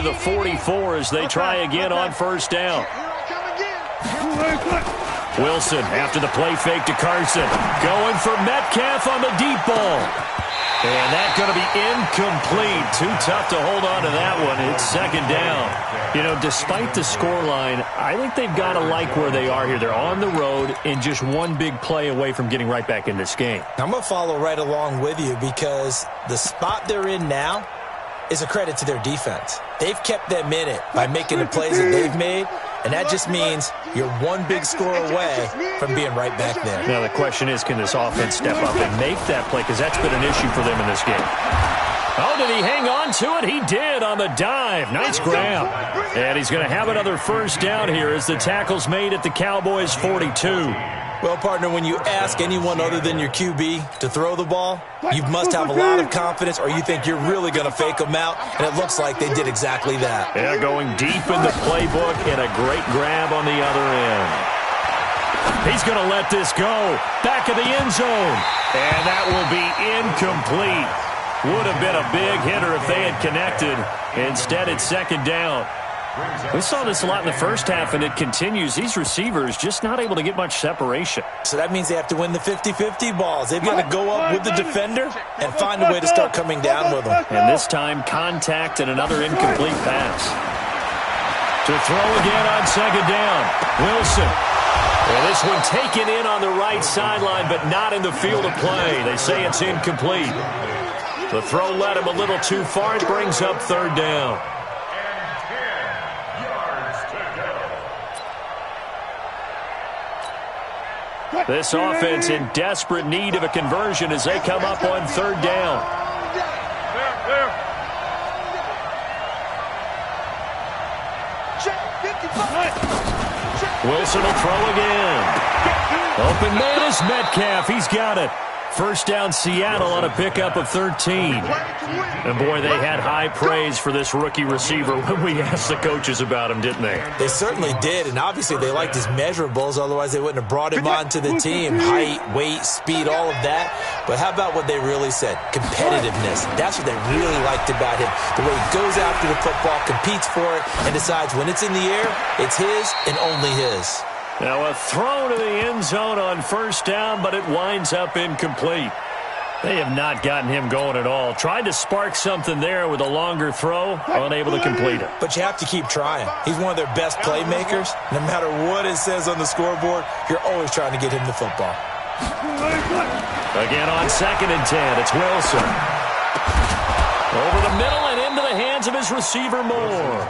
to the 44 as they try again on first down. Wilson after the play fake to Carson. Going for Metcalf on the deep ball. And that's going to be incomplete. Too tough to hold on to that one. It's second down. You know, despite the scoreline, I think they've got to like where they are here. They're on the road and just one big play away from getting right back in this game. I'm going to follow right along with you because the spot they're in now is a credit to their defense. They've kept them in it by making the plays that they've made, and that just means you're one big score away from being right back there. Now the question is, can this offense step up and make that play? Because that's been an issue for them in this game. Oh, did he hang on to it? He did on the dive. Nice grab. And he's going to have another first down here as the tackle's made at the Cowboys' 42. Well, partner, when you ask anyone other than your QB to throw the ball, you must have a lot of confidence or you think you're really going to fake them out, and it looks like they did exactly that. Yeah, going deep in the playbook and a great grab on the other end. He's going to let this go. Back of the end zone. And that will be incomplete. Would have been a big hitter if they had connected. Instead, it's second down. We saw this a lot in the first half, and it continues. These receivers just not able to get much separation. So that means they have to win the 50-50 balls. They've got to go up with the defender and find a way to start coming down with them. And this time, contact and another incomplete pass. To throw again on second down. Wilson. Well, this one taken in on the right sideline, but not in the field of play. They say it's incomplete. The throw led him a little too far. It brings up third down. This offense in desperate need of a conversion as they come up on third down. Wilson will throw again. Open man is Metcalf. He's got it. First down, Seattle on a pickup of 13. And, boy, they had high praise for this rookie receiver when we asked the coaches about him, didn't they? They certainly did, and obviously they liked his measurables. Otherwise, they wouldn't have brought him onto the team. Height, weight, speed, all of that. But how about what they really said? Competitiveness. That's what they really liked about him. The way he goes after the football, competes for it, and decides when it's in the air, it's his and only his. Now a throw to the end zone on first down, but it winds up incomplete. They have not gotten him going at all. Tried to spark something there with a longer throw, unable to complete it. But you have to keep trying. He's one of their best playmakers. No matter what it says on the scoreboard, you're always trying to get him the football. Again on 2nd and 10, it's Wilson. Over the middle and into the hands of his receiver Moore.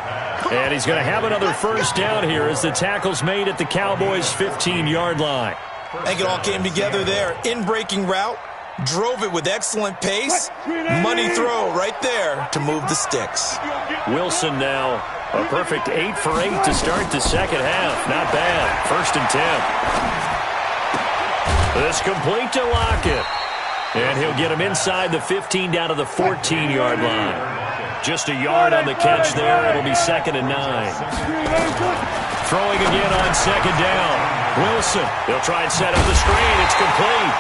And he's going to have another first down here as the tackle's made at the Cowboys' 15-yard line. I think it all came together there. In-breaking route, drove it with excellent pace. Money throw right there to move the sticks. Wilson now a perfect 8 for 8 to start the second half. Not bad. 1st and 10. This complete to Lockett. And he'll get him inside the 15 down to the 14-yard line. Just a yard on the catch there. It'll be 2nd and 9. Throwing again on 2nd down. Wilson. He'll try and set up the screen. It's complete.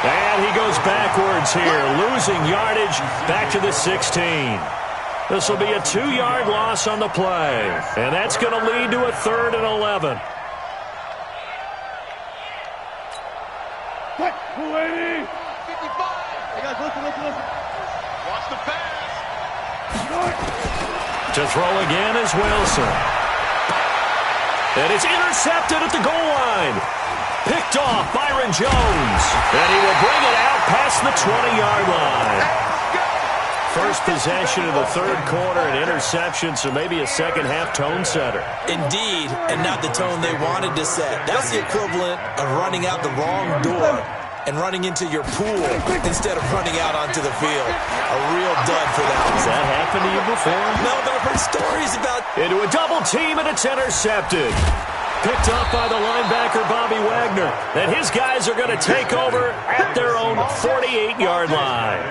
And he goes backwards here, losing yardage back to the 16. This will be a 2-yard loss on the play. And that's going to lead to a 3rd and 11. Watch the pass. To throw again is Wilson. And it's intercepted at the goal line. Picked off Byron Jones. And he will bring it out past the 20-yard line. First possession of the 3rd quarter, an interception, so maybe a second-half tone setter. Indeed, and not the tone they wanted to set. That's the equivalent of running out the wrong door and running into your pool instead of running out onto the field. A real dud for that. Has that happened to you before? No, but I've heard stories about... Into a double team, and it's intercepted. Picked up by the linebacker, Bobby Wagner. And his guys are going to take over at their own 48-yard line.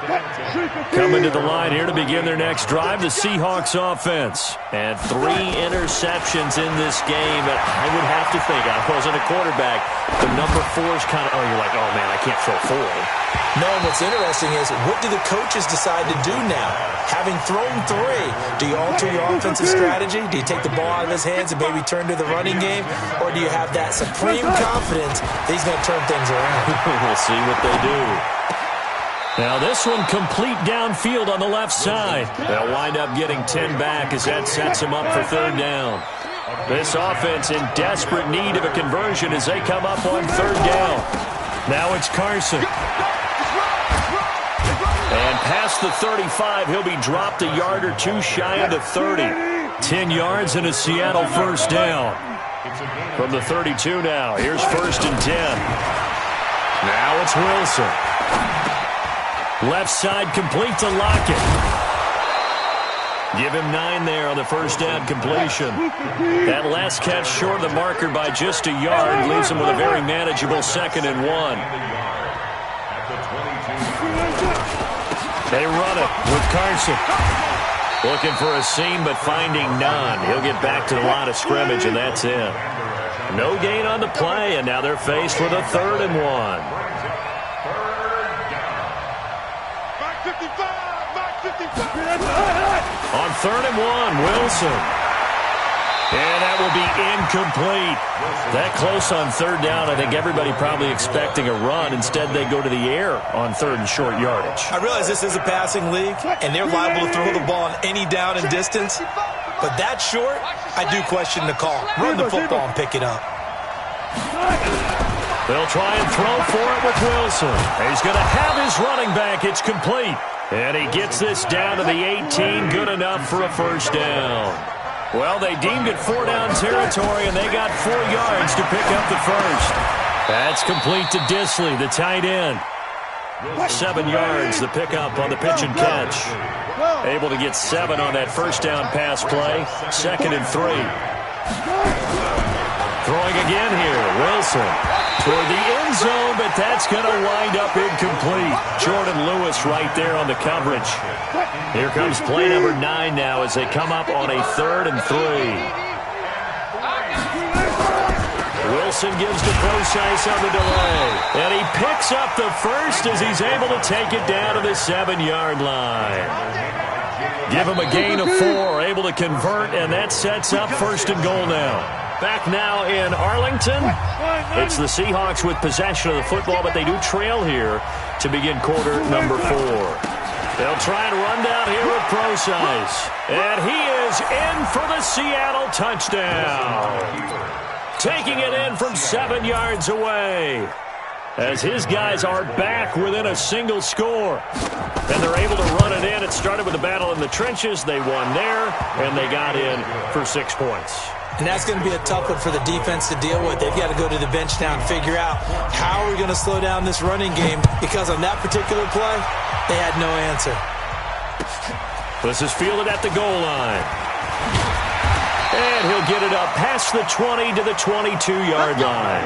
Coming to the line here to begin their next drive, the Seahawks offense. And 3 interceptions in this game. And I would have to think, I wasn't a quarterback, the number 4 is kind of, you're like, oh, man, I can't throw 4. No, and what's interesting is, what do the coaches decide to do now? Having thrown 3, do you alter your offensive strategy? Do you take the ball out of his hands and maybe turn to the running game? Or do you have that supreme confidence that he's going to turn things around? We'll see what they do. Now this one complete downfield on the left side. They'll wind up getting 10 back as that sets them up for 3rd down. This offense in desperate need of a conversion as they come up on 3rd down. Now it's Carson. And past the 35, he'll be dropped a yard or 2 shy of the 30. 10 yards and a Seattle 1st down. From the 32 now, here's 1st and 10. Now it's Wilson. Left side complete to Lockett. Give him 9 there on the 1st down completion. That last catch short of the marker by just a yard leaves him with a very manageable 2nd and 1. They run it with Carson. Looking for a seam, but finding none. He'll get back to the line of scrimmage, and that's it. No gain on the play, and now they're faced with a 3rd and 1. On 3rd and 1, Wilson. And that will be incomplete. That close on 3rd down, I think everybody probably expecting a run. Instead, they go to the air on 3rd and short yardage. I realize this is a passing league, and they're liable to throw the ball on any down and distance. But that short, I do question the call. Run the football and pick it up. They'll try and throw for it with Wilson. He's going to have his running back. It's complete. And he gets this down to the 18. Good enough for a 1st down. Well, they deemed it 4-down territory, and they got 4 yards to pick up the 1st. That's complete to Disley, the tight end. 7 yards, the pickup on the pitch and catch. Able to get 7 on that 1st down pass play. 2nd and 3. Throwing again here, Wilson. Toward the end zone, but that's going to wind up incomplete. Jordan Lewis right there on the coverage. Here comes play number 9 now as they come up on a 3rd and 3. Wilson gives to Procise on the delay. And he picks up the 1st as he's able to take it down to the 7-yard line. Give him a gain of 4, able to convert, and that sets up 1st and goal now. Back now in Arlington. It's the Seahawks with possession of the football, but they do trail here to begin quarter number 4. They'll try and run down here with Procise. And he is in for the Seattle touchdown. Taking it in from 7 yards away. As his guys are back within a single score. And they're able to run it in. It started with a battle in the trenches. They won there, and they got in for 6 points. And that's going to be a tough one for the defense to deal with. They've got to go to the bench now and figure out how are we going to slow down this running game, because on that particular play, they had no answer. This is fielded at the goal line. And he'll get it up past the 20 to the 22-yard line.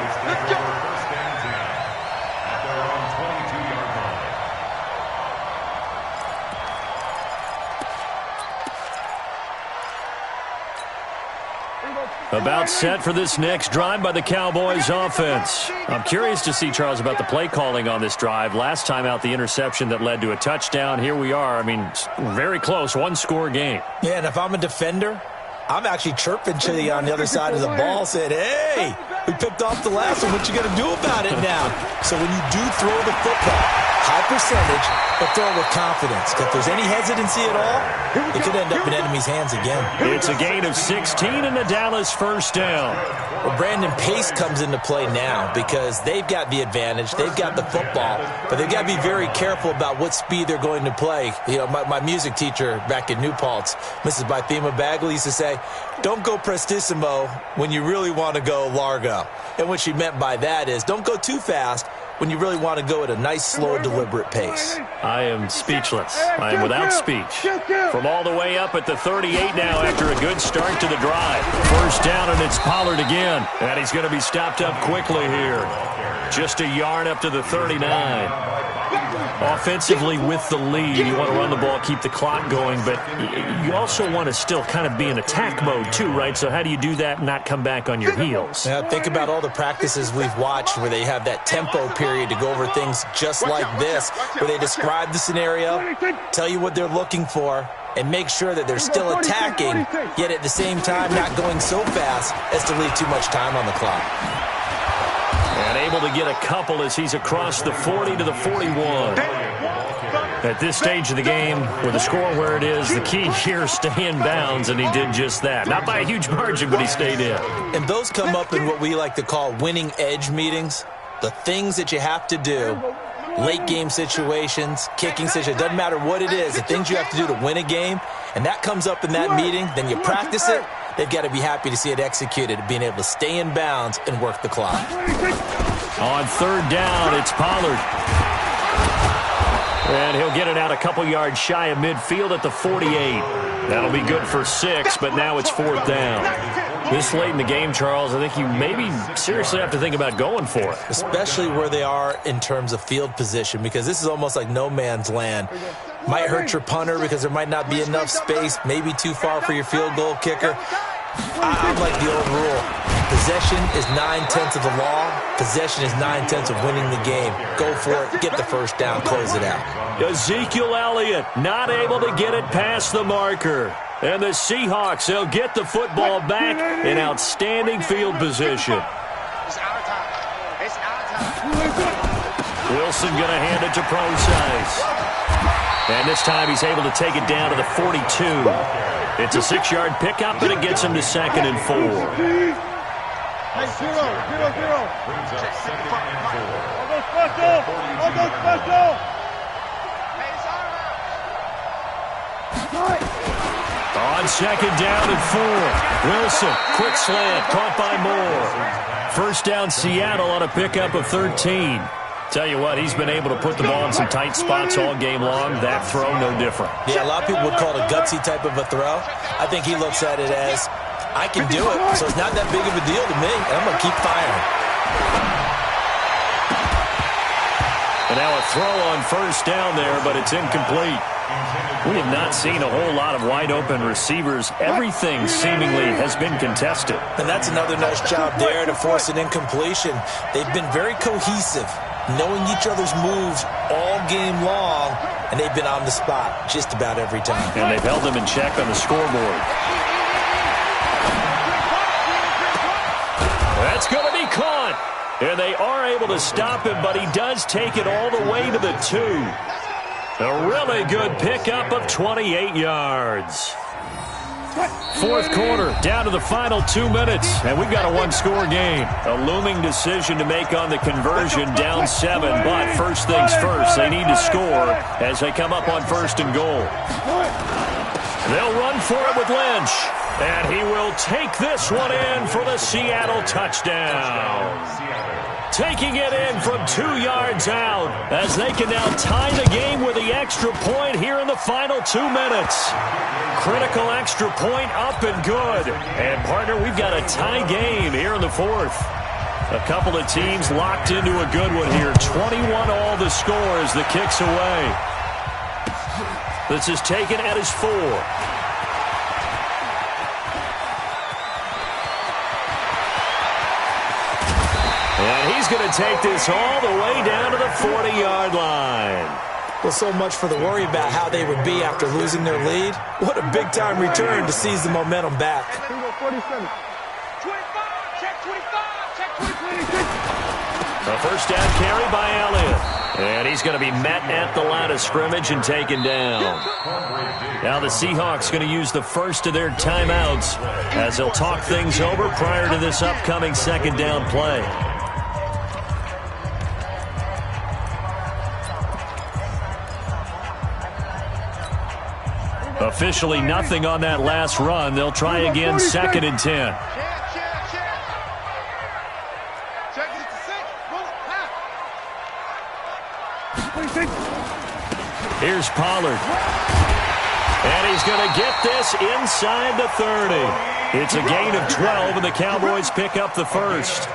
About set for this next drive by the Cowboys offense. I'm curious to see, Charles, about the play calling on this drive. Last time out, the interception that led to a touchdown. Here we are. I mean, very close, 1-score game. Yeah, and if I'm a defender, I'm actually chirping to you on the other side of the ball, saying, hey, we picked off the last one. What you going to do about it now? So when you do throw the football, high percentage, but throw it with confidence. If there's any hesitancy at all, it could end up in enemy's hands again. It's a gain of 16 and the Dallas 1st down. Well, Brandon, pace comes into play now because they've got the advantage. They've got the football, but they've got to be very careful about what speed they're going to play. You know, my music teacher back in New Paltz, Mrs. Bythema Bagley, used to say, don't go prestissimo when you really want to go largo. And what she meant by that is don't go too fast when you really want to go at a nice, slow, deliberate pace. I am speechless. I am without speech. From all the way up at the 38 now after a good start to the drive. 1st down, and it's Pollard again. And he's going to be stopped up quickly here. Just a yard up to the 39. Offensively with the lead, you want to run the ball, keep the clock going, but you also want to still kind of be in attack mode too, right? So how do you do that and not come back on your heels? Now, think about all the practices we've watched where they have that tempo period to go over things just like this, where they describe the scenario, tell you what they're looking for, and make sure that they're still attacking, yet at the same time not going so fast as to leave too much time on the clock. And able to get a couple as he's across the 40 to the 41. At this stage of the game, with the score where it is, the key here is stay in bounds, and he did just that. Not by a huge margin, but he stayed in. And those come up in what we like to call winning edge meetings. The things that you have to do, late game situations, kicking situations, doesn't matter what it is, the things you have to do to win a game, and that comes up in that meeting, then you practice it. They've got to be happy to see it executed, being able to stay in bounds and work the clock. On third down, it's Pollard. And he'll get it out a couple yards shy of midfield at the 48. That'll be good for 6, but now it's fourth down. This late in the game, Charles, I think you maybe seriously have to think about going for it. Especially where they are in terms of field position, because this is almost like no man's land. Might hurt your punter because there might not be enough space, maybe too far for your field goal kicker. I'm like the old rule. Possession is 9/10 of the law. Possession is 9/10 of winning the game. Go for it. Get the first down. Close it out. Ezekiel Elliott not able to get it past the marker. And the Seahawks, they'll get the football back in outstanding field position. It's our time. It's our time. Wilson going to hand it to Procise. And this time he's able to take it down to the 42. It's a 6-yard pickup, and it gets him to 2nd and 4. Hey, 0, 0, 0. On 2nd down and 4. Wilson, quick slant, caught by Moore. First down Seattle on a pickup of 13. Tell you what, he's been able to put the ball in some tight spots all game long. That throw, no different. Yeah, a lot of people would call it a gutsy type of a throw. I think he looks at it as, I can do it, so it's not that big of a deal to me, and I'm going to keep firing. And now a throw on first down there, but it's incomplete. We have not seen a whole lot of wide-open receivers. Everything seemingly has been contested. And that's another nice job there to force an incompletion. They've been very cohesive, knowing each other's moves all game long, and they've been on the spot just about every time. And they've held them in check on the scoreboard. That's going to be caught. And they are able to stop him, but he does take it all the way to the 2. A really good pickup of 28 yards. Fourth quarter, down to the final 2 minutes, and we've got a one-score game. A looming decision to make on the conversion, down 7, but first things first, they need to score as they come up on 1st and goal. They'll run for it with Lynch, and he will take this one in for the Seattle touchdown. Taking it in from 2 yards out as they can now tie the game with the extra point here in the final 2 minutes. Critical extra point up and good. And, partner, we've got a tie game here in the 4th. A couple of teams locked into a good one here. 21 all the score as the kick's away. This is taken at his 4. And he's going to take this all the way down to the 40-yard line. Well, so much for the worry about how they would be after losing their lead. What a big-time return to seize the momentum back. 25, check 25, check 26. A first down carry by Elliott. And he's going to be met at the line of scrimmage and taken down. Now the Seahawks going to use the first of their timeouts as they'll talk things over prior to this upcoming 2nd down play. Officially nothing on that last run. They'll try again 2nd and 10. Check it to 6. Here's Pollard. And he's going to get this inside the 30. It's a gain of 12, and the Cowboys pick up the first.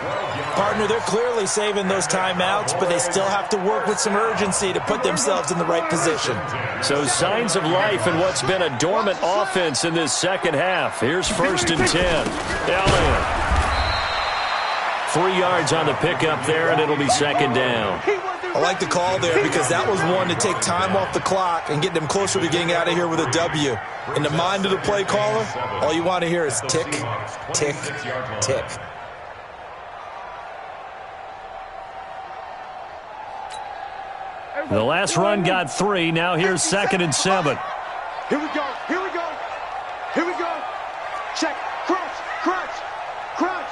Partner, they're clearly saving those timeouts, but they still have to work with some urgency to put themselves in the right position. So signs of life in what's been a dormant offense in this second half. Here's 1st and 10. Elliott. 3 yards on the pickup there, and it'll be 2nd down. I like the call there because that was one to take time off the clock and get them closer to getting out of here with a W. In the mind of the play caller, all you want to hear is tick, tick, tick. The last run got 3. Now here's 2nd and 7. Here we go. Here we go. Here we go. Check. Crunch. Crunch. Crunch.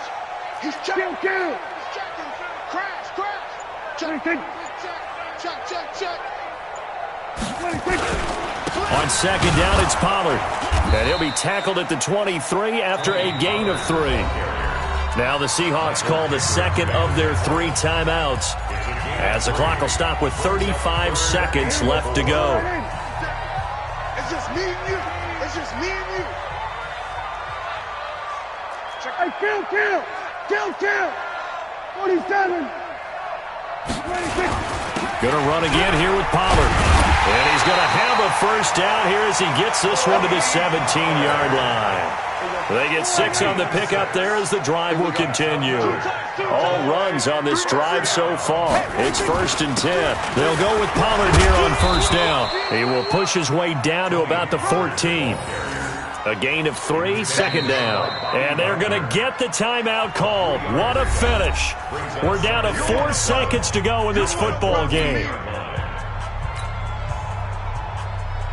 He's checking. Kill. He's checking. Crash. Crash. Check. Check. Check. Check. On 2nd down, it's Pollard. And he'll be tackled at the 23 after a gain of 3. Now the Seahawks call the 2nd of their 3 timeouts, as the clock will stop with 35 seconds left to go. It's just me and you. It's just me and you. Hey, kill. 47. 26. Going to run again here with Pollard. And he's going to have a first down here as he gets this one to the 17-yard line. They get 6 on the pickup there as the drive will continue. All runs on this drive so far. It's 1st and 10. They'll go with Pollard here on 1st down. He will push his way down to about the 14. A gain of 3, 2nd down. And they're going to get the timeout called. What a finish. We're down to 4 seconds to go in this football game.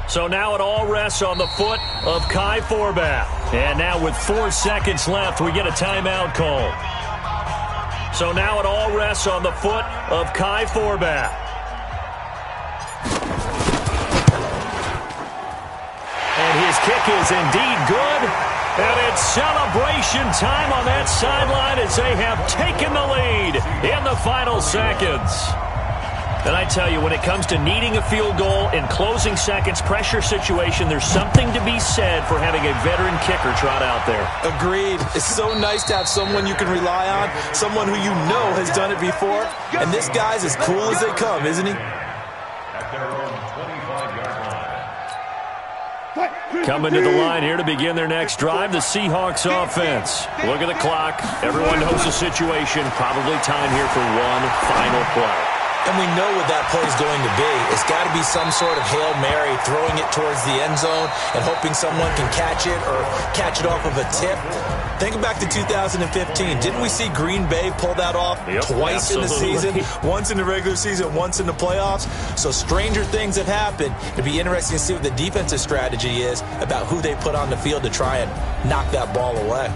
So now it all rests on the foot of Kai Forbath. And now with 4 seconds left, we get a timeout call. So now it all rests on the foot of Kai Forbath. And his kick is indeed good. And it's celebration time on that sideline as they have taken the lead in the final seconds. And I tell you, when it comes to needing a field goal in closing seconds, pressure situation, there's something to be said for having a veteran kicker trot out there. Agreed. It's so nice to have someone you can rely on, someone who you know has done it before. And this guy's as cool as they come, isn't he? Coming to the line here to begin their next drive, the Seahawks offense. Look at the clock. Everyone knows the situation. Probably time here for one final play. And we know what that play is going to be. It's got to be some sort of Hail Mary, throwing it towards the end zone and hoping someone can catch it or catch it off of a tip. Think back to 2015. Didn't we see Green Bay pull that off twice in the season? Once in the regular season, once in the playoffs. So stranger things have happened. It'd be interesting to see what the defensive strategy is about who they put on the field to try and knock that ball away.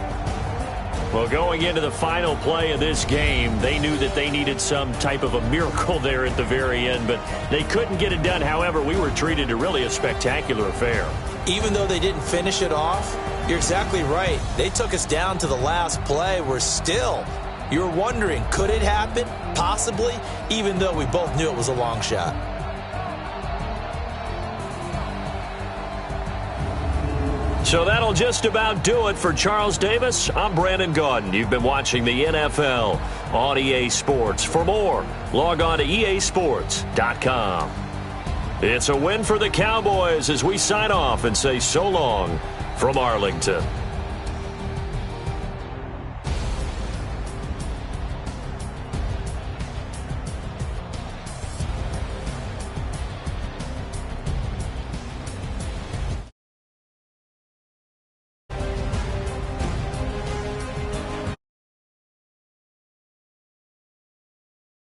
Well, going into the final play of this game, they knew that they needed some type of a miracle there at the very end, but they couldn't get it done. However, we were treated to really a spectacular affair. Even though they didn't finish it off, you're exactly right. They took us down to the last play. We're still, you're wondering, could it happen? Possibly, even though we both knew it was a long shot. So that'll just about do it for Charles Davis. I'm Brandon Gaudin. You've been watching the NFL on EA Sports. For more, log on to easports.com. It's a win for the Cowboys as we sign off and say so long from Arlington.